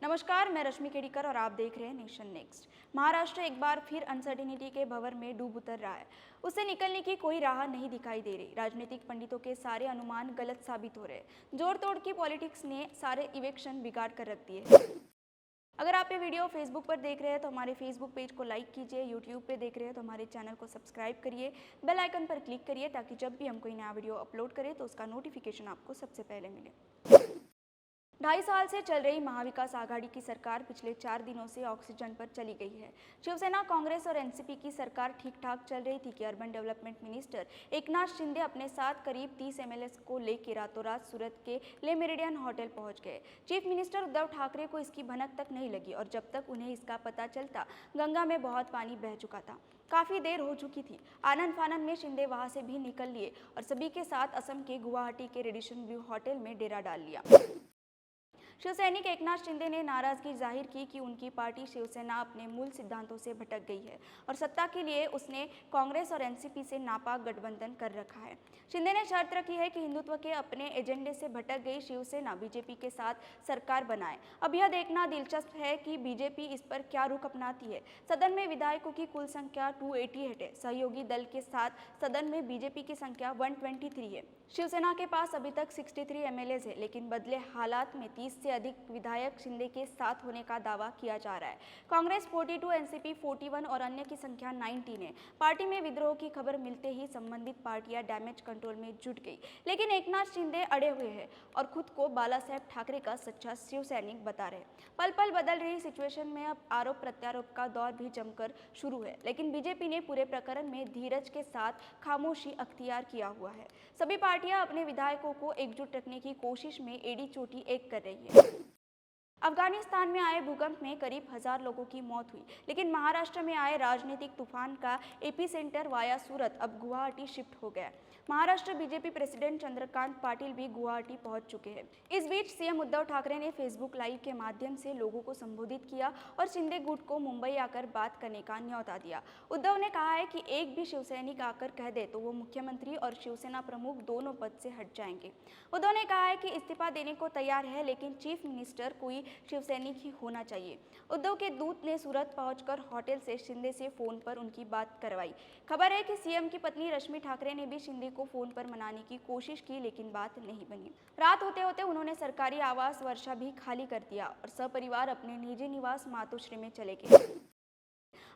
नमस्कार, मैं रश्मि केड़ीकर और आप देख रहे हैं नेशन नेक्स्ट। महाराष्ट्र एक बार फिर अनसर्टिनिटी के भंवर में डूब उतर रहा है। उससे निकलने की कोई राह नहीं दिखाई दे रही। राजनीतिक पंडितों के सारे अनुमान गलत साबित हो रहे हैं। जोड़ तोड़ की पॉलिटिक्स ने सारे इलेक्शन बिगाड़ कर रख दिए। अगर आप ये वीडियो फेसबुक पर देख रहे हैं तो हमारे फेसबुक पेज को लाइक कीजिए, यूट्यूब पे देख रहे हैं तो हमारे चैनल को सब्सक्राइब करिए, बेल आइकन पर क्लिक करिए ताकि जब भी हम कोई नया वीडियो अपलोड करें तो उसका नोटिफिकेशन आपको सबसे पहले मिले। 2.5 साल से चल रही महाविकास आघाड़ी की सरकार पिछले 4 दिनों से ऑक्सीजन पर चली गई है। शिवसेना, कांग्रेस और एनसीपी की सरकार ठीक ठाक चल रही थी कि urban development minister Eknath Shinde अपने साथ करीब 30 एमएलए को लेकर रातों रात सूरत के ले मेरिडियन होटल पहुंच गए। चीफ मिनिस्टर उद्धव ठाकरे को इसकी भनक तक नहीं लगी और जब तक उन्हें इसका पता चलता गंगा में बहुत पानी बह चुका था। काफी देर हो चुकी थी। आनंद फानंद में शिंदे वहां से भी निकल लिए और सभी के साथ असम के गुवाहाटी के रेडिसन व्यू होटल में डेरा डाल लिया। शिवसैनिक एकनाथ शिंदे ने नाराजगी जाहिर की कि उनकी पार्टी शिवसेना अपने मूल सिद्धांतों से भटक गई है और सत्ता के लिए उसने कांग्रेस और एनसीपी से नापाक गठबंधन कर रखा है। शिंदे ने शर्त रखी है कि हिंदुत्व के अपने एजेंडे से भटक गई शिवसेना बीजेपी के साथ सरकार बनाए। अब यह देखना दिलचस्प है कि बीजेपी इस पर क्या रुख अपनाती है। सदन में विधायकों की कुल संख्या 280 है। सहयोगी दल के साथ सदन में बीजेपी की संख्या 123 है। शिवसेना के पास अभी तक 63 एमएलए है, लेकिन बदले हालात में 30 से अधिक विधायक शिंदे के साथ होने का दावा किया जा रहा है। कांग्रेस 42, एनसीपी 41 और अन्य की संख्या 19 है। पार्टी में विद्रोह की खबर मिलते ही संबंधित पार्टियां डैमेज कंट्रोल में जुट गई, लेकिन एकनाथ शिंदे अड़े हुए हैं और खुद को बाला साहेब ठाकरे का सच्चा शिवसैनिक बता रहे। पल पल बदल रही सिचुएशन में अब आरोप प्रत्यारोप का दौर भी जमकर शुरू है, लेकिन बीजेपी ने पूरे प्रकरण में धीरज के साथ खामोशी अख्तियार किया हुआ है। सभी पार्टियां अपने विधायकों को एकजुट रखने की कोशिश में एड़ी चोटी एक कर रही है। अफगानिस्तान में आए भूकंप में करीब 1000 लोगों की मौत हुई, लेकिन महाराष्ट्र में आए राजनीतिक तूफान का एपिसेंटर वाया सूरत अब गुवाहाटी शिफ्ट हो गया। महाराष्ट्र बीजेपी प्रेसिडेंट चंद्रकांत पाटिल भी गुवाहाटी पहुंच चुके हैं। इस बीच सीएम उद्धव ठाकरे ने फेसबुक लाइव के माध्यम से लोगों को संबोधित किया और शिंदे गुट को मुंबई आकर बात करने का न्योता दिया। उद्धव ने कहा है कि एक भी शिवसैनिक आकर कह दे तो वो मुख्यमंत्री और शिवसेना प्रमुख दोनों पद से हट जाएंगे। उद्धव ने कहा है कि इस्तीफा देने को तैयार है, लेकिन चीफ मिनिस्टर कोई शिवसैनिक ही होना चाहिए। उद्धव के दूत ने सूरत पहुंचकर होटल से शिंदे से फोन पर उनकी बात करवाई। खबर है कि सीएम की पत्नी रश्मि ठाकरे ने भी शिंदे को फोन पर मनाने की कोशिश की, लेकिन बात नहीं बनी। रात होते होते उन्होंने सरकारी आवास वर्षा भी खाली कर दिया और सपरिवार अपने निजी निवास मातोश्री में चले गए।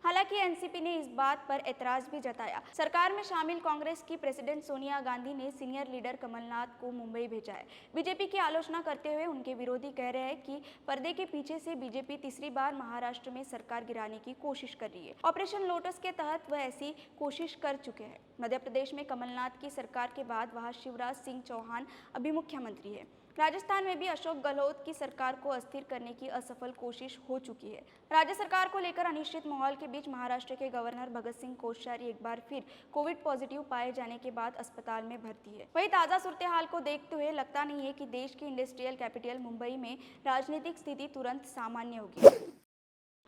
हालांकि एनसीपी ने इस बात पर ऐतराज भी जताया। सरकार में शामिल कांग्रेस की प्रेसिडेंट सोनिया गांधी ने सीनियर लीडर कमलनाथ को मुंबई भेजा है। बीजेपी की आलोचना करते हुए उनके विरोधी कह रहे हैं कि पर्दे के पीछे से बीजेपी तीसरी बार महाराष्ट्र में सरकार गिराने की कोशिश कर रही है। ऑपरेशन लोटस के तहत वह ऐसी कोशिश कर चुके हैं। मध्य प्रदेश में कमलनाथ की सरकार के बाद वहां शिवराज सिंह चौहान अभी मुख्यमंत्री है। राजस्थान में भी अशोक गहलोत की सरकार को अस्थिर करने की असफल कोशिश हो चुकी है। राज्य सरकार को लेकर अनिश्चित माहौल के बीच महाराष्ट्र के गवर्नर भगत सिंह कोश्यारी एक बार फिर कोविड पॉजिटिव पाए जाने के बाद अस्पताल में भर्ती है। वहीं ताजा सूरत हाल को देखते हुए लगता नहीं है कि देश की इंडस्ट्रियल कैपिटल मुंबई में राजनीतिक स्थिति तुरंत सामान्य होगी।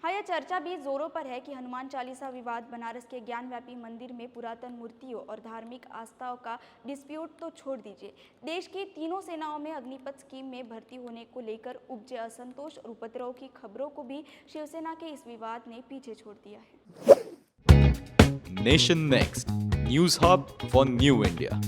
हाँ, यह चर्चा भी जोरों पर है कि हनुमान चालीसा विवाद, बनारस के ज्ञानव्यापी मंदिर में पुरातन मूर्तियों और धार्मिक आस्थाओं का डिस्प्यूट तो छोड़ दीजिए, देश की तीनों सेनाओं में अग्निपथ स्कीम में भर्ती होने को लेकर उपजे असंतोष और उपद्रव की खबरों को भी शिवसेना के इस विवाद ने पीछे छोड़ दिया है। Nation next news hub for new India.